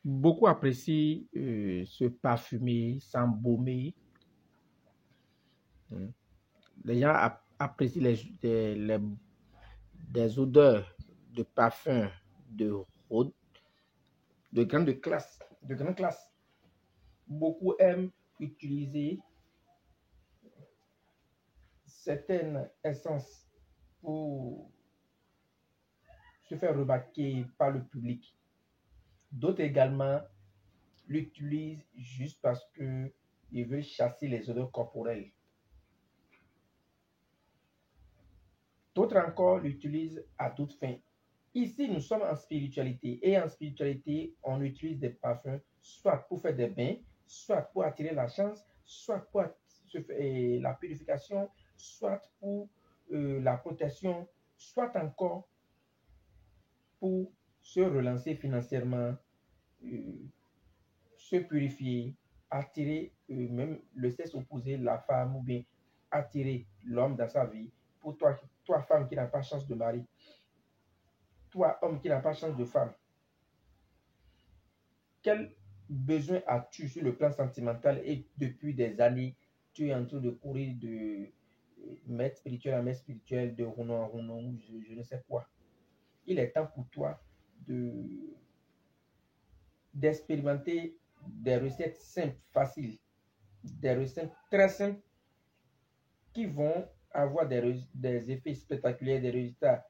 Beaucoup apprécient se parfumer, s'embaumer. Les gens apprécient des odeurs de parfum de haute, de grande classe, de grande classe. Beaucoup aiment utiliser certaines essences pour se faire remarquer par le public. D'autres également l'utilisent juste parce qu'ils veulent chasser les odeurs corporelles. D'autres encore l'utilisent à toutes fins. Ici, nous sommes en spiritualité. Et en spiritualité, on utilise des parfums soit pour faire des bains, soit pour attirer la chance, soit pour la purification, soit pour la protection, soit encore pour se relancer financièrement, se purifier, attirer même le sexe opposé, la femme, ou bien attirer l'homme dans sa vie. Pour toi femme qui n'a pas chance de mari, toi homme qui n'a pas chance de femme, quel besoin as-tu sur le plan sentimental et depuis des années, tu es en train de courir de maître spirituel à maître spirituel, de rounon en rounon, je ne sais quoi. Il est temps pour toi d'expérimenter des recettes simples, faciles, des recettes très simples qui vont avoir des effets spectaculaires, des résultats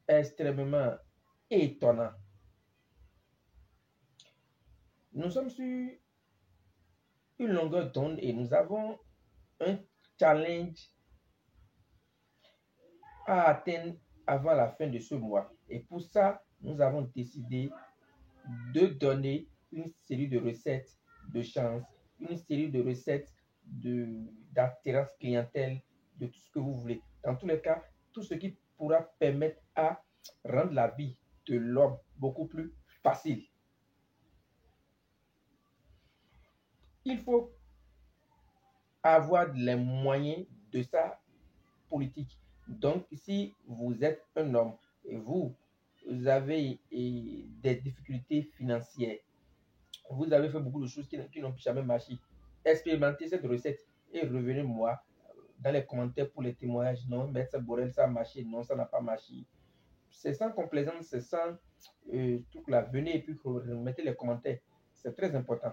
extrêmement étonnants. Nous sommes sur une longueur d'onde et nous avons un challenge à atteindre avant la fin de ce mois. Et pour ça, nous avons décidé de donner une série de recettes de chance, une série de recettes d'attirance clientèle, de tout ce que vous voulez. Dans tous les cas, tout ce qui pourra permettre à rendre la vie de l'homme beaucoup plus facile. Il faut avoir les moyens de sa politique. Donc, si vous êtes un homme et vous avez des difficultés financières, vous avez fait beaucoup de choses qui n'ont jamais marché, expérimentez cette recette et revenez-moi dans les commentaires pour les témoignages. Non, Maître Borel, ça a marché. Non, ça n'a pas marché. C'est sans complaisance, c'est sans tout là. Venez et puis mettez les commentaires. C'est très important.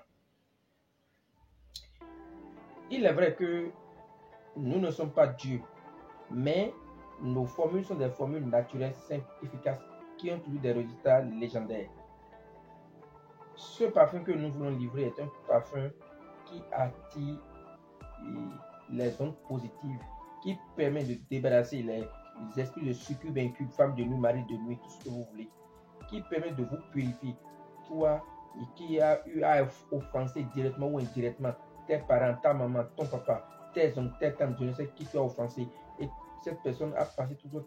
Il est vrai que nous ne sommes pas Dieu, mais nos formules sont des formules naturelles, simples, efficaces, qui ont toujours des résultats légendaires. Ce parfum que nous voulons livrer est un parfum qui attire les ondes positives, qui permet de débarrasser les esprits de succube, incube, femme de nuit, mari de nuit, tout ce que vous voulez, qui permet de vous purifier. Toi qui as eu à offenser directement ou indirectement tes parents, ta maman, ton papa, tes oncles, tes tantes, je ne sais qui tu as offensé, et cette personne a passé tout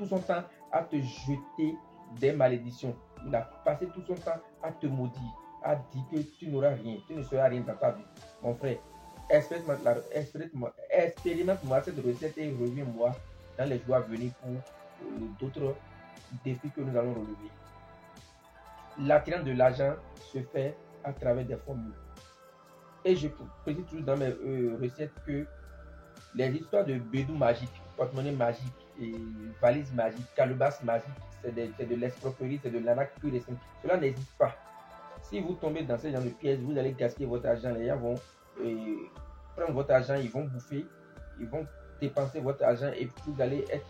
son temps à te jeter des malédictions. Il a passé tout son temps à te maudire, à dire que tu n'auras rien, tu ne seras rien dans ta vie. Mon frère, expérimente-moi cette recette et reviens-moi dans les jours à venir pour d'autres défis que nous allons relever. L'attirance de l'argent se fait à travers des formules. Et je précise toujours dans mes recettes que les histoires de bédou magique, porte-monnaie magique, et valise magique, calebasse magique, c'est de l'escroquerie, c'est de l'arnaque pure et simple. Cela n'existe pas. Si vous tombez dans ce genre de pièces, vous allez gaspiller votre argent. Les gens vont prendre votre argent, ils vont bouffer, ils vont dépenser votre argent et vous allez être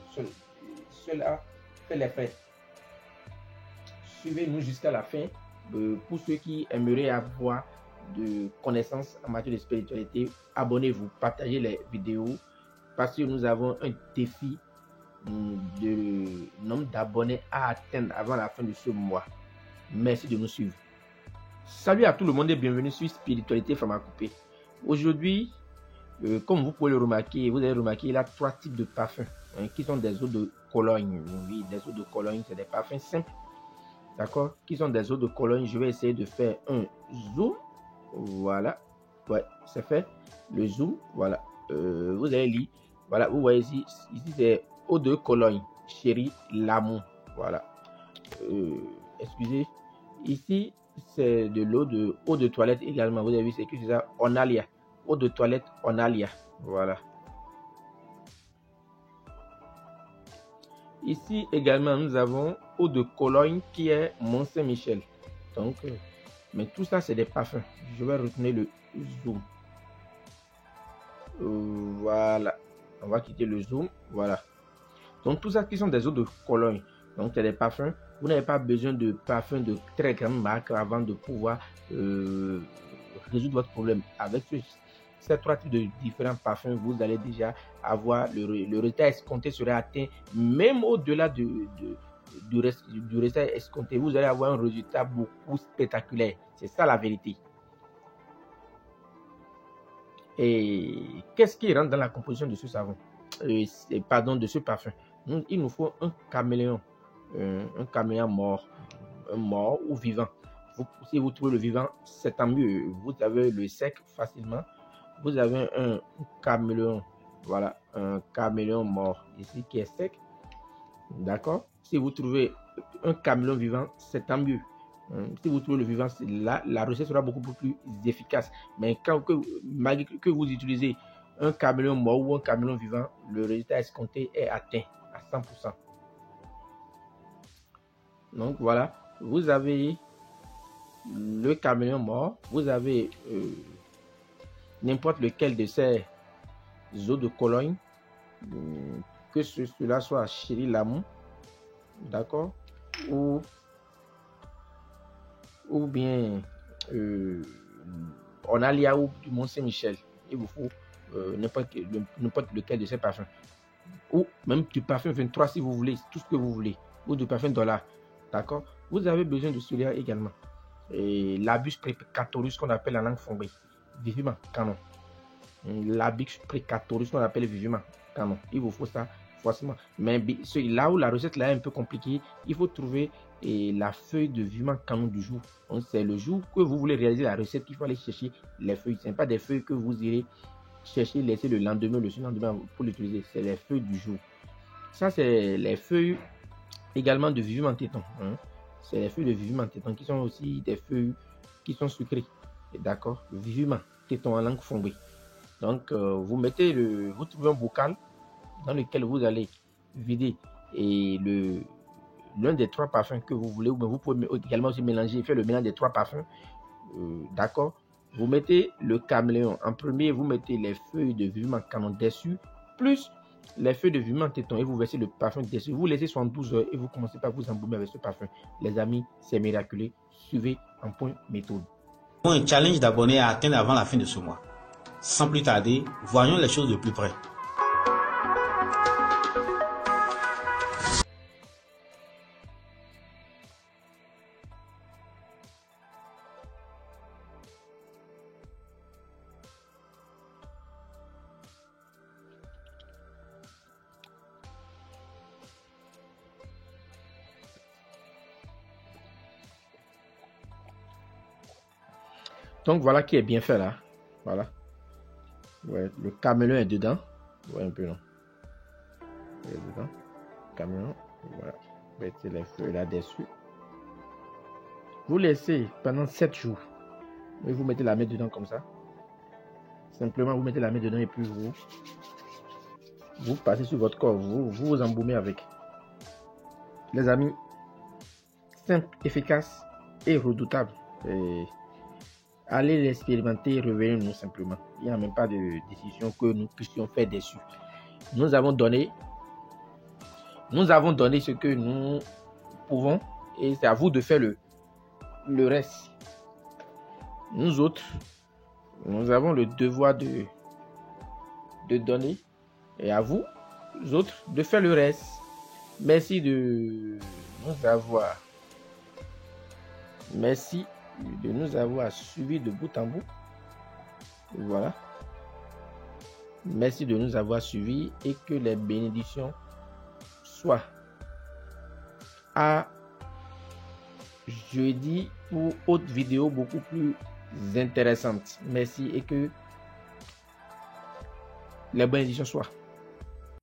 seul à faire les frais. Suivez-nous jusqu'à la fin. Pour ceux qui aimeraient avoir de connaissances en matière de spiritualité, abonnez-vous, partagez les vidéos parce que nous avons un défi de nombre d'abonnés à atteindre avant la fin de ce mois. Merci de nous suivre. Salut à tout le monde et bienvenue sur Spiritualité Pharmacopée. Aujourd'hui, comme vous pouvez le remarquer, vous avez remarqué, il y a 3 types de parfums qui sont des eaux de Cologne. Oui, des eaux de Cologne, c'est des parfums simples. D'accord? Qui sont des eaux de Cologne. Je vais essayer de faire un zoom. Voilà. Ouais, c'est fait. Le zoom. Voilà. Vous allez lire. Voilà, vous voyez ici c'est eau de Cologne. Chérie, l'amour. Voilà. Excusez. Ici, c'est de l'eau de toilette également. Vous avez vu, c'est écrit ça, Onalia. Eau de toilette Onalia. Voilà. Ici également, nous avons eau de Cologne qui est Mont-Saint-Michel. Donc, mais tout ça, c'est des parfums. Je vais retenir le zoom. Voilà. On va quitter le zoom. Voilà. Donc, tout ça qui sont des eaux de Cologne. Donc, c'est des parfums. Vous n'avez pas besoin de parfums de très grande marque avant de pouvoir résoudre votre problème. Avec ces trois types de différents parfums, vous allez déjà avoir le résultat escompté sera atteint, même au-delà du résultat escompté. Vous allez avoir un résultat beaucoup spectaculaire. C'est ça la vérité. Et qu'est-ce qui rentre dans la composition de ce savon? Pardon, de ce parfum. Il nous faut un caméléon. Un caméléon mort. Un mort ou vivant. Si vous trouvez le vivant, c'est tant mieux. Vous avez le sec facilement. Vous avez un caméléon. Voilà, un caméléon mort ici qui est sec. D'accord? Si vous trouvez un caméléon vivant, c'est tant mieux. Si vous trouvez le vivant, là, la recette sera beaucoup plus efficace. Mais malgré que vous utilisez un caméléon mort ou un caméléon vivant, le résultat escompté est atteint à 100%. Donc voilà, vous avez le caméléon mort, vous avez n'importe lequel de ces eaux de Cologne, que cela soit Chéri Lamou, d'accord, ou bien Onalia ou du Mont-Saint-Michel. Il vous faut n'importe lequel de ces parfums, ou même du parfum 23 si vous voulez, tout ce que vous voulez, ou du parfum $, d'accord. Vous avez besoin de celui-là également, et l'Abus Precatorus qu'on appelle en langue fongée Viviment Canon. L'Abus Precatorus qu'on appelle Viviment Canon. Il vous faut ça forcément. Mais là où la recette là est un peu compliquée, il faut trouver la feuille de Viviment Canon du jour. Donc c'est le jour que vous voulez réaliser la recette qu'il faut aller chercher les feuilles. Ce n'est pas des feuilles que vous irez chercher, laisser le lendemain, le surlendemain pour l'utiliser. C'est les feuilles du jour. Ça, c'est les feuilles également de Viviment Téton. C'est les feuilles de Viviment Téton qui sont aussi des feuilles qui sont sucrées. D'accord? Viviment Téton en langue fongée. Donc, vous trouvez un bocal dans lequel vous allez vider l'un des trois parfums que vous voulez, ou bien vous pouvez également aussi mélanger, faire le mélange des trois parfums. D'accord? Vous mettez le caméléon en premier, vous mettez les feuilles de Viviment Canon dessus, plus les feuilles de Viviment Téton, et vous versez le parfum dessus. Vous laissez 72 heures et vous commencez par vous embaumer avec ce parfum. Les amis, c'est miraculeux. Suivez en point méthode. Un challenge d'abonnés à atteindre avant la fin de ce mois. Sans plus tarder, voyons les choses de plus près. Donc voilà qui est bien fait là. Voilà. Ouais, le caméléon est dedans. Ouais, un peu non. Il est dedans. Caméléon. Voilà. Mettez les feuilles là-dessus. Vous laissez pendant 7 jours. Et vous mettez la main dedans comme ça. Simplement, vous mettez la main dedans et puis vous passez sur votre corps. Vous embaumez avec. Les amis, simple, efficace et redoutable. Et allez l'expérimenter, revenez-nous simplement. Il n'y a même pas de décision que nous puissions faire dessus. Nous avons donné ce que nous pouvons et c'est à vous de faire le reste. Nous autres, nous avons le devoir de donner et à vous autres de faire le reste. Merci de nous avoir. Merci de nous avoir suivis de bout en bout. Voilà. Merci de nous avoir suivis et que les bénédictions soient à jeudi pour autre vidéo beaucoup plus intéressante. Merci et que les bénédictions soient.